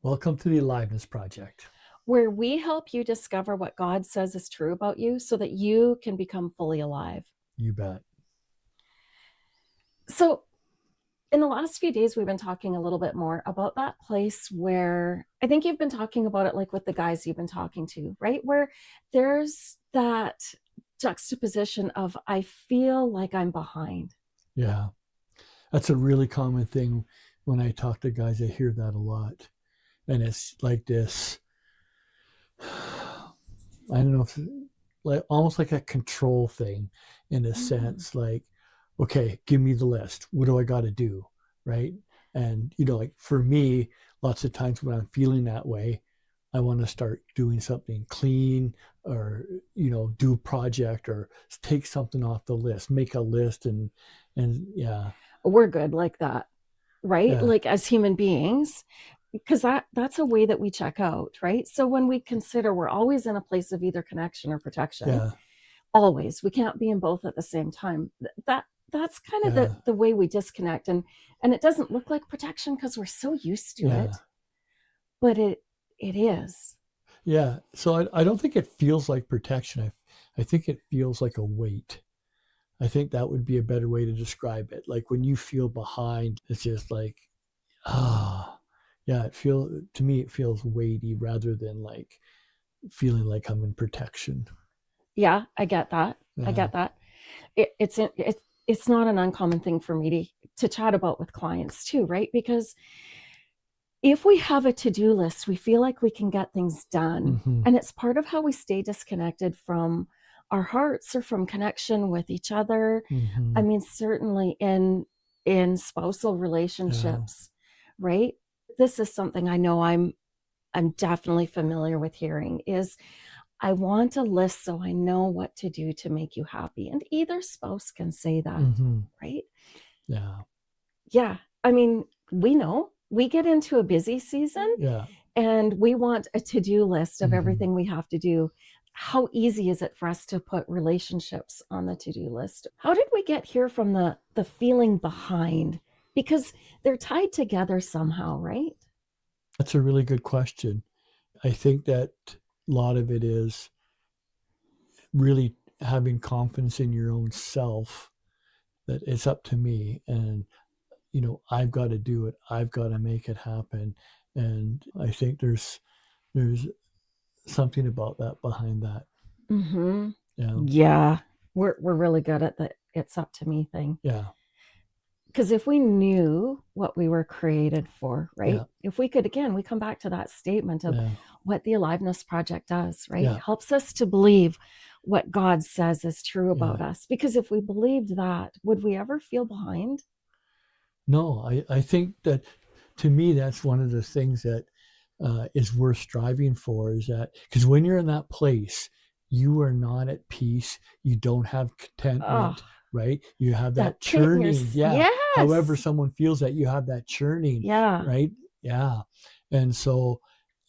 Welcome to the Aliveness Project. where we help you discover what God says is true about you so that you can become fully alive. You bet. So, in the last few days, we've been talking a little bit more about that place where I think you've been talking about it like with the guys you've been talking to, right? Where there's that juxtaposition of, I feel like I'm behind. Yeah. That's a really common thing when I talk to guys. I hear that a lot. And it's like this, I don't know if like almost like a control thing in a Mm. sense, like, okay, give me the list. What do I got to do? Right. And, like for me, lots of times when I'm feeling that way, I want to start doing something clean or, do a project or take something off the list, make a list and yeah, We're good like that, right? yeah, Like as human beings, because that's a way that we check out, right? So when we consider we're always in a place of either connection or protection, yeah, always. We can't be in both at the same time. That's kind of the yeah, the way we disconnect, and it doesn't look like protection because we're so used to yeah, it, but it is. yeah. So I don't think it feels like protection. I think it feels like a weight. I think that would be a better way to describe it. Like when you feel behind, it's just like, ah, yeah, to me, it feels weighty rather than like feeling like I'm in protection. Yeah, I get that. I Yeah. get that. It's not an uncommon thing for me to chat about with clients too, right? Because if we have a to-do list, we feel like we can get things done. Hmm. And it's part of how we stay disconnected from our hearts or from connection with each other. I Hmm. mean, certainly in spousal Yeah. relationships, right? This is something I know I'm definitely familiar with hearing is I want a list so I know what to do to make you happy. And either spouse can say that, Hmm. right? Yeah. Yeah. I mean, we know we get into a busy season Yeah. and we want a to-do list of Hmm. everything we have to do. How easy is it for us to put relationships on the to-do list? How did we get here from the feeling behind? Because they're tied together somehow, right? That's a really good question. I think that a lot of it is really having confidence in your own self that it's up to me and I've got to do it, I've got to make it happen. And I think there's something about that behind that. Mm-hmm. Yeah. Yeah, we're really good at the it's up to me thing. Yeah. Because if we knew what we were created for, right? Yeah. If we could, again, we come back to that statement of Yeah. what the Aliveness Project does, right? Yeah. Helps us to believe what God says is true Yeah. about us. Because if we believed that, would we ever feel behind? No, I think that to me that's one of the things that is worth striving for, is that because when you're in that place, you are not at peace, you don't have Oh, contentment, right? You have that that pit in your, churning. Yeah. However yes. someone feels that, you have that churning, Yeah. right? Yeah. And so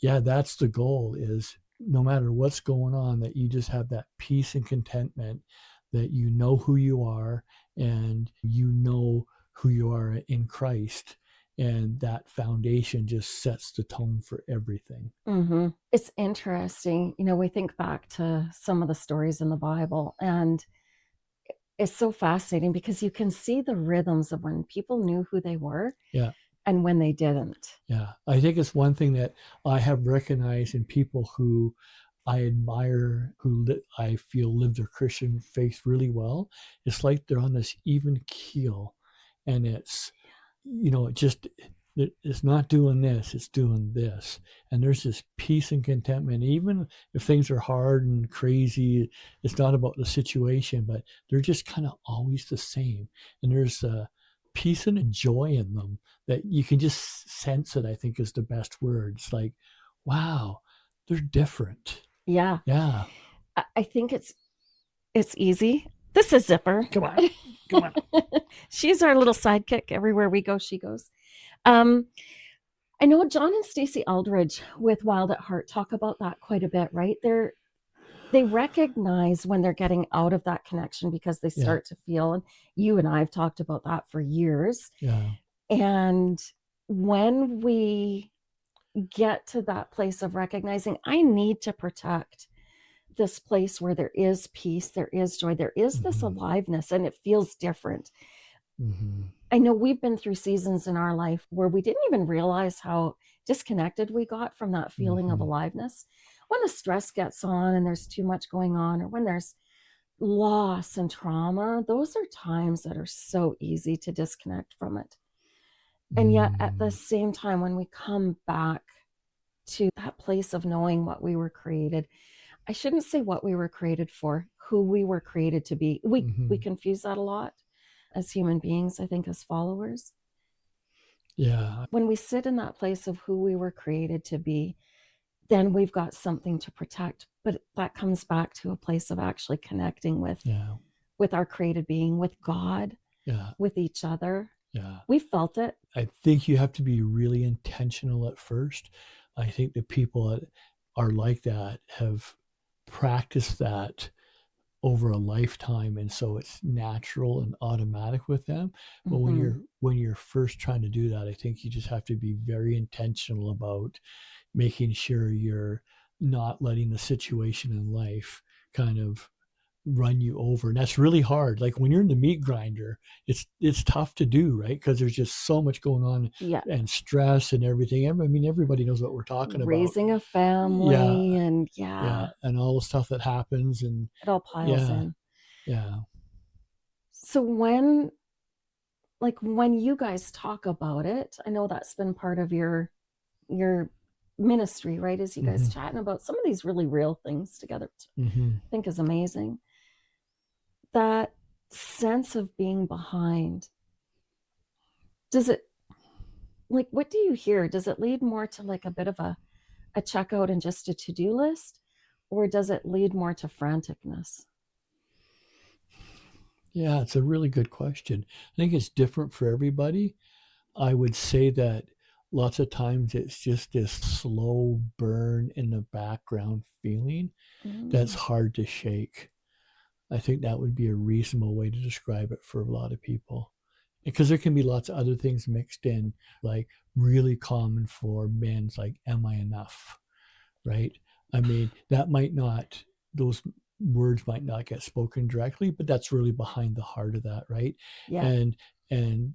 yeah, that's the goal, is no matter what's going on, that you just have that peace and contentment, that you know who you are, and you know who you are in Christ, and that foundation just sets the tone for everything. Hmm. It's interesting. We think back to some of the stories in the Bible, and it's so fascinating because you can see the rhythms of when people knew who they were Yeah. and when they didn't. Yeah, I think it's one thing that I have recognized in people who I admire, I feel live their Christian faith really well. It's like they're on this even keel, and it just it's not doing this, it's doing this, and there's this peace and contentment. Even if things are hard and crazy, it's not about the situation, but they're just kind of always the same, and there's a peace and a joy in them that you can just sense it. I think is the best word. It's like, wow, they're different. Yeah, Yeah. I think it's easy. This is Zipper. Come on. Come on. She's our little sidekick. Everywhere we go, she goes. Um, I know John and Stacey Aldridge with Wild at Heart talk about that quite a bit, right? They recognize when they're getting out of that connection because they Yeah. start to feel, and you and I have talked about that for years. Yeah. And when we get to that place of recognizing I need to protect this place where there is peace, there is joy, there is this Mm-hmm. aliveness, and it feels different. Mm-hmm. I know we've been through seasons in our life where we didn't even realize how disconnected we got from that feeling of Mm-hmm. aliveness. When the stress gets on and there's too much going on, or when there's loss and trauma, those are times that are so easy to disconnect from it. And yet, at the Mm-hmm. same time, when we come back to that place of knowing what we were created, I shouldn't say what we were created for, who we were created to be. We Mm-hmm. confuse that a lot as human beings, I think, as followers. Yeah. When we sit in that place of who we were created to be, then we've got something to protect. But that comes back to a place of actually connecting Yeah. with our created being, with God, Yeah. with each other. Yeah. We felt it. I think you have to be really intentional at first. I think the people that are like that have practiced that over a lifetime, and so it's natural and automatic with them. But Mm-hmm. when you're first trying to do that, I think you just have to be very intentional about making sure you're not letting the situation in life kind of run you over. And that's really hard. Like when you're in the meat grinder, it's tough to do, right? Because there's just so much going on Yeah. and stress and everything. I mean, everybody knows what we're talking about. Raising a Yeah, family, and yeah, yeah, and all the stuff that happens, and it all piles yeah, in. yeah. So when you guys talk about it, I know that's been part of your ministry, right? Is you Mm-hmm, guys chatting about some of these really real things together, which mm-hmm. I think is amazing. That sense of being behind, does it, like, what do you hear? Does it lead more to like a bit of a checkout and just a to-do list? Or does it lead more to franticness? Yeah, it's a really good question. I think it's different for everybody. I would say that lots of times it's just this slow burn in the background feeling that's Mm, hard to shake. I think that would be a reasonable way to describe it for a lot of people. Because there can be lots of other things mixed in, like really common for men's, like, am I enough? Right? I mean, that might not, those words might not get spoken directly, but that's really behind the heart of that, right? yeah. And, and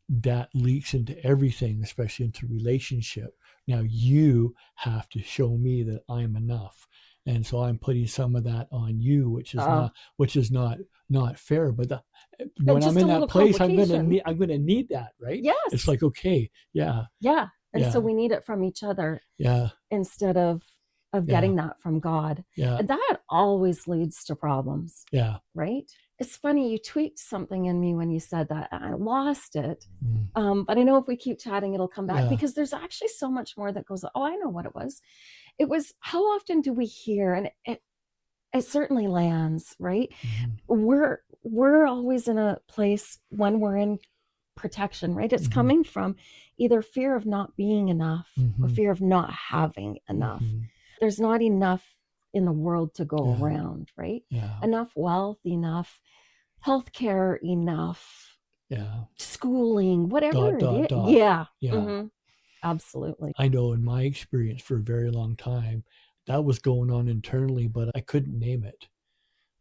that leaks into everything, especially into relationship. Now you have to show me that I'm enough. And so I'm putting some of that on you, Uh, which is not fair. But when I'm just in a that little place, complication. I'm gonna need that, right? It's Yes. like, okay, yeah, Yeah. And so yeah, we need it from each other yeah, instead of yeah, getting that from God. yeah, And that always leads to problems, yeah. right? It's funny, you tweaked something in me when you said that, and I lost it. Mm, But I know if we keep chatting, it'll come back yeah. because there's actually so much more that goes. Oh, I know what it was. It was, how often do we hear, and it certainly lands, right? Mm-hmm, We're always in a place when we're in protection, right? It's mm-hmm, coming from either fear of not being enough or mm-hmm, fear of not having enough. mm-hmm. There's not enough in the world to go Yeah, around, right? yeah, Enough wealth, enough healthcare, enough yeah. schooling, whatever Dot, it dot, is. dot. Yeah. Yeah. Mm-hmm. Absolutely. I know in my experience for a very long time, that was going on internally, but I couldn't name it,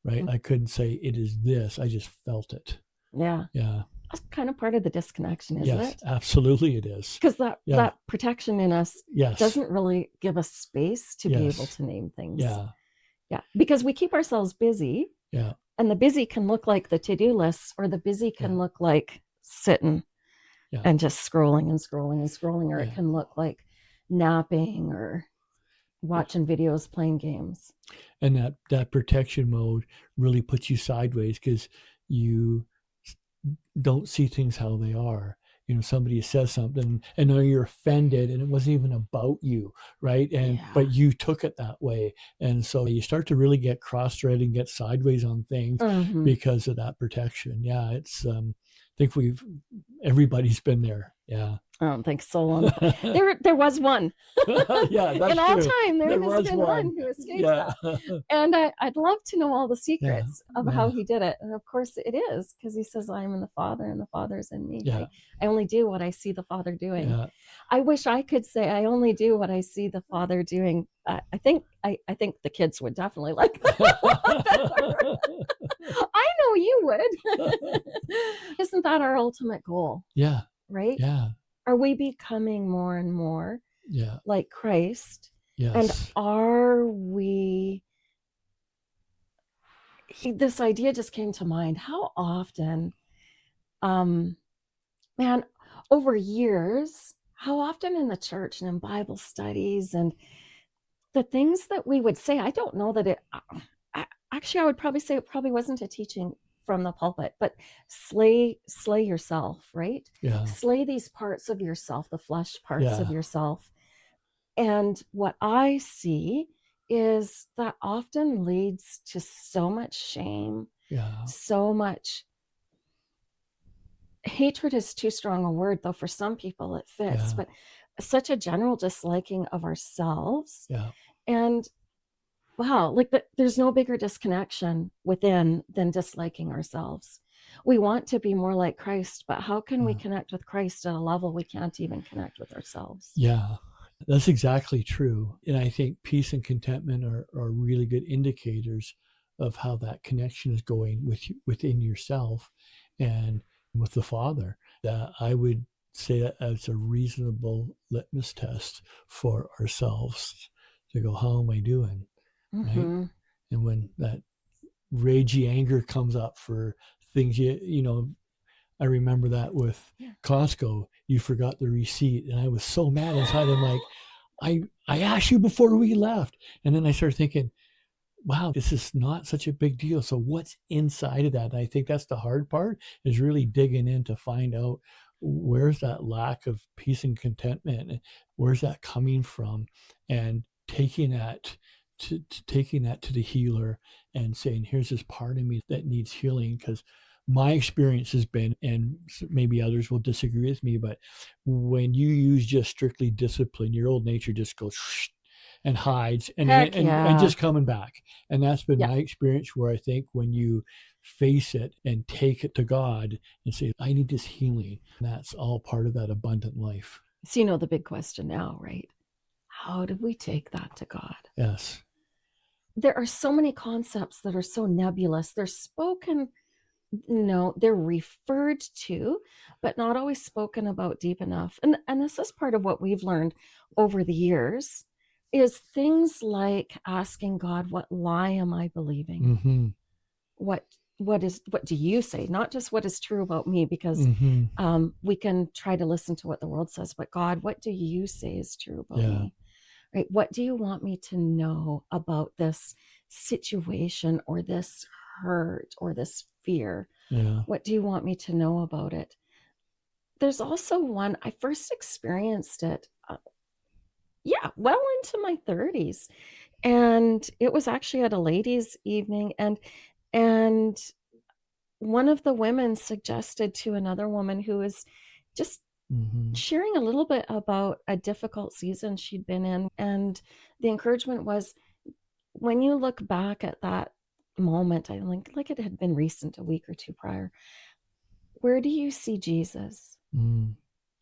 right? I couldn't say it is this. I just felt it. Yeah. Yeah. That's kind of part of the disconnection, isn't Yes, it? absolutely it is. Because that Yeah. that protection in us Yes. doesn't really give us space to be able Yes. to name things. Yeah. Yeah, because we keep ourselves busy, Yeah. and the busy can look like the to-do lists, or the busy Yeah. can look like sitting Yeah. and just scrolling and scrolling and scrolling, or it Yeah. can look like napping or Yeah. watching videos, playing games. And that protection mode really puts you sideways because you don't see things how they are. Somebody says something and now you're offended and it wasn't even about you, right? But Yeah. you took it that way. And so you start to really get cross-threaded and get sideways on things Mm-hmm. because of that protection. Yeah, it's I think everybody's been there. Yeah. I don't think so. There was one. Yeah, In that's all true. time, there There has was been one one. who escapes Yeah. that. And I'd love to know all the Yeah. secrets of Yeah. how he did it. And of course, it is because he says, I am in the Father and the Father's in me, Yeah. right? I only do what I see the Father doing. Yeah. I wish I could say I only do what I see the Father doing. I think the kids would definitely like that. I know you would. Isn't that our ultimate goal, Yeah. right? Yeah. Are we becoming more and more Yeah. like Christ? And Yes. are we, this idea just came to mind. How often, um, man, over years, how often in the church and in Bible studies and the things that we would say, I don't know that actually, I would probably say it probably wasn't a teaching from the pulpit, but slay yourself, right? Yeah. Slay these parts of yourself, the flesh parts of Yeah. yourself. And what I see is that often leads to so much shame, Yeah. so much hatred is too strong a word, though for some people it fits, Yeah. but such a general disliking of ourselves. Yeah. And wow, there's no bigger disconnection within than disliking ourselves. We want to be more like Christ, but how can we connect with Christ at a level we can't even connect with ourselves? Yeah. That's exactly true. And I think peace and contentment are really good indicators of how that connection is going within yourself and with the Father. That I would say that as a reasonable litmus test for ourselves to go, how am I doing? Right. Mm-hmm. And when that ragey anger comes up for things I remember that with Costco. You forgot the receipt, and I was so mad inside. I'm like, I asked you before we left, and then I started thinking, wow, this is not such a big deal. So what's inside of that? And I think that's the hard part is really digging in to find out where's that lack of peace and contentment, where's that coming from, and taking that to the healer and saying, here's this part of me that needs healing. Because my experience has been, and maybe others will disagree with me, but when you use just strictly discipline, your old nature just goes and hides Heck and yeah. just coming back. And that's been Yeah. my experience, where I think when you face it and take it to God and say, I need this healing, that's all part of that abundant life. So, you know, the big question now, right? How do we take that to God? Yes. There are so many concepts that are so nebulous. They're spoken, no, they're referred to, but not always spoken about deep enough. And this is part of what we've learned over the years is things like asking God, what lie am I believing? Mm-hmm. What what do you say? Not just what is true about me, because Mm-hmm. we can try to listen to what the world says, but God, what do you say is true about Yeah. me? Right? What do you want me to know about this situation or this hurt or this fear? Yeah. What do you want me to know about it? There's also one, I first experienced it, well into my 30s. And it was actually at a ladies' evening. And one of the women suggested to another woman who was just Mm-hmm. sharing a little bit about a difficult season she'd been in. And the encouragement was, when you look back at that moment, I think like it had been recent, a week or two prior, where do you see Jesus? Mm.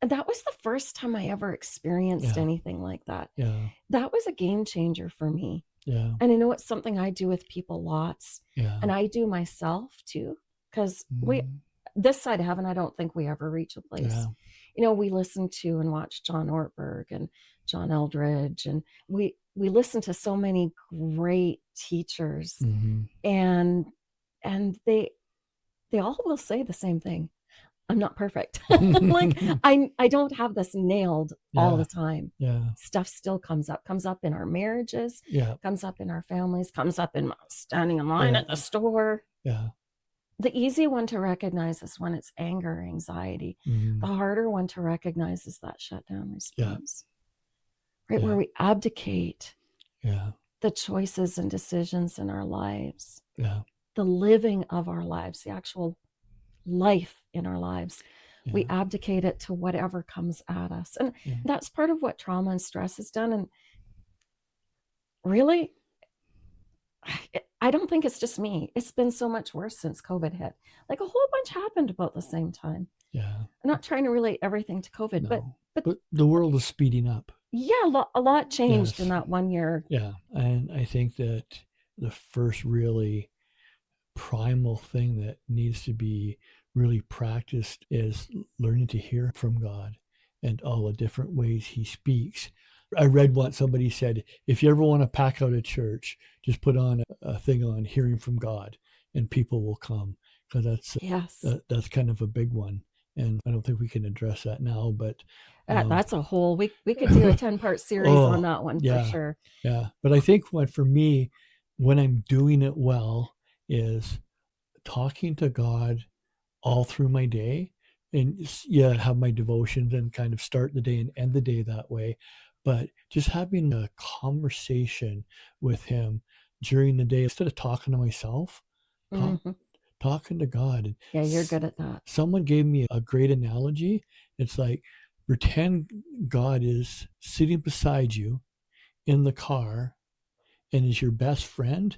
And that was the first time I ever experienced Yeah. anything like that. Yeah. That was a game changer for me. Yeah. And I know it's something I do with people lots, Yeah. and I do myself too, because Mm. this side of heaven, I don't think we ever reach a place. Yeah. You know, we listen to and watch John Ortberg and John Eldridge, and we listen to so many great teachers, Mm-hmm. and they all will say the same thing. I'm not perfect. Like I don't have this nailed all Yeah. the time. Yeah. Stuff still comes up in our marriages, Yeah. comes up in our families, comes up in standing in line Yeah. at the store. Yeah. The easy one to recognize is when it's anger, anxiety. Mm-hmm. The harder one to recognize is that shutdown Yeah. response, right? Yeah. Where we abdicate Yeah. the choices and decisions in our lives, Yeah. the living of our lives, the actual life in our lives We Yeah. abdicate it to whatever comes at us. And Yeah. that's part of what trauma and stress has done. And really, I don't think it's just me. It's been so much worse since COVID hit. Like a whole bunch happened about the same time. Yeah. I'm not trying to relate everything to COVID, No. but But the world is speeding up. yeah, a lot changed in Yes. that 1 year. Yeah. And I think that the first really primal thing that needs to be really practiced is learning to hear from God and all the different ways he speaks. I read once somebody said, if you ever want to pack out a church, just put on a thing on hearing from God and people will come, because Yes. that's kind of a big one. And I don't think we can address that now, but um, That's a whole, we could do a 10-part series on oh, that one for yeah, sure. yeah. But I think what for me, when I'm doing it well, is talking to God all through my day. And yeah, have my devotions and kind of start the day and end the day that way. But just having a conversation with him during the day instead of talking to myself, talk, Hmm. talking to God. And Yeah, you're good at that. someone gave me a great analogy. It's like pretend God is sitting beside you in the car and is your best friend,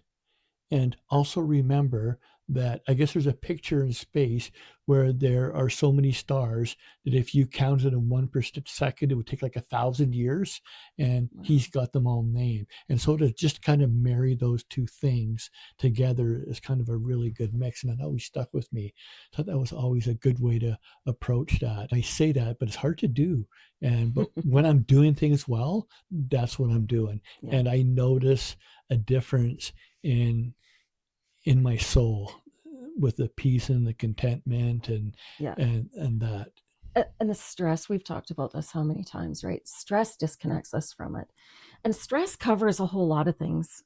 and also remember that I guess there's a picture in space where there are so many stars that if you counted in one per second, it would take like 1,000 years. And Wow. he's got them all named. And so to just kind of marry those two things together is kind of a really good mix. And that always stuck with me. I thought that was always a good way to approach that. I say that, but it's hard to do. But when I'm doing things well, that's what I'm doing. Yeah. And I notice a difference in my soul with the peace and the contentment and Yeah. that. And the stress, we've talked about this how many times, right? Stress disconnects us from it. And stress covers a whole lot of things.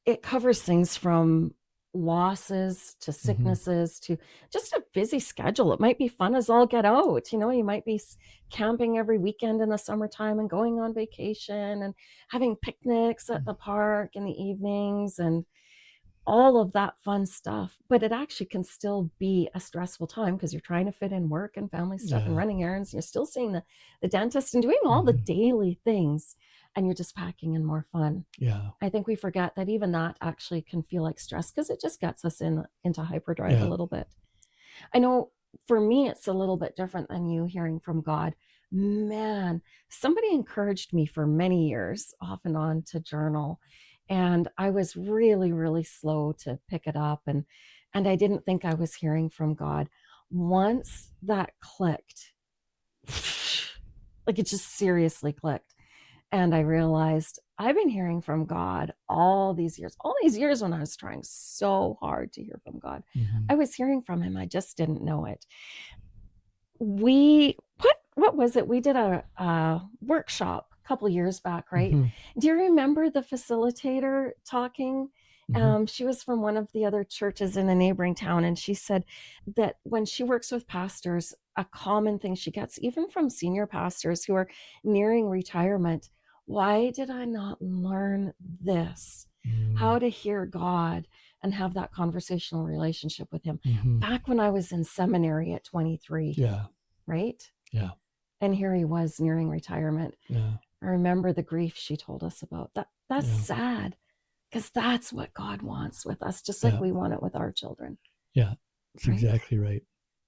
It covers things from losses to Mm-hmm. sicknesses to just a busy schedule. It might be fun as all get out. You might be camping every weekend in the summertime and going on vacation and having picnics at the park in the evenings and all of that fun stuff. But it actually can still be a stressful time because you're trying to fit in work and family stuff and Yeah. running errands. And you're still seeing the dentist and doing all the Mm-hmm. daily things, and you're just packing in more fun. Yeah. I think we forget that even that actually can feel like stress because it just gets us into hyperdrive a Yeah. little bit. I know for me, it's a little bit different than you hearing from God. Man, somebody encouraged me for many years off and on to journal. And I was really, really slow to pick it up. And I didn't think I was hearing from God. Once that clicked, like it just seriously clicked. And I realized I've been hearing from God all these years when I was trying so hard to hear from God. Mm-hmm. I was hearing from him. I just didn't know it. What was it? We did a workshop a couple years back, right? Mm-hmm. Do you remember the facilitator talking? Mm-hmm. She was from one of the other churches in a neighboring town, and she said that when she works with pastors, a common thing she gets, even from senior pastors who are nearing retirement, why did I not learn this? How to hear God and have that conversational relationship with Him Mm-hmm. back when I was in seminary at 23, Yeah. right? Yeah. And here he was nearing retirement. Yeah. I remember the grief she told us about. That's Yeah. sad because that's what God wants with us, just like Yeah. we want it with our children, Yeah. That's right? exactly right.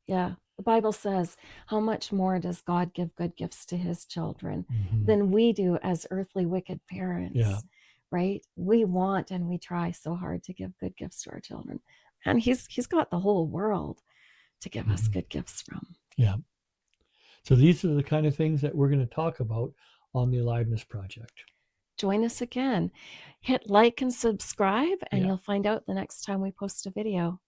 Yeah. The Bible says, how much more does God give good gifts to his children Mm-hmm. than we do as earthly wicked Yeah. parents, right? We want and we try so hard to give good gifts to our children. And he's got the whole world to give us Mm-hmm. good gifts from. Yeah. So these are the kind of things that we're going to talk about on the Aliveness Project. Join us again. Hit like and subscribe, and Yeah. you'll find out the next time we post a video.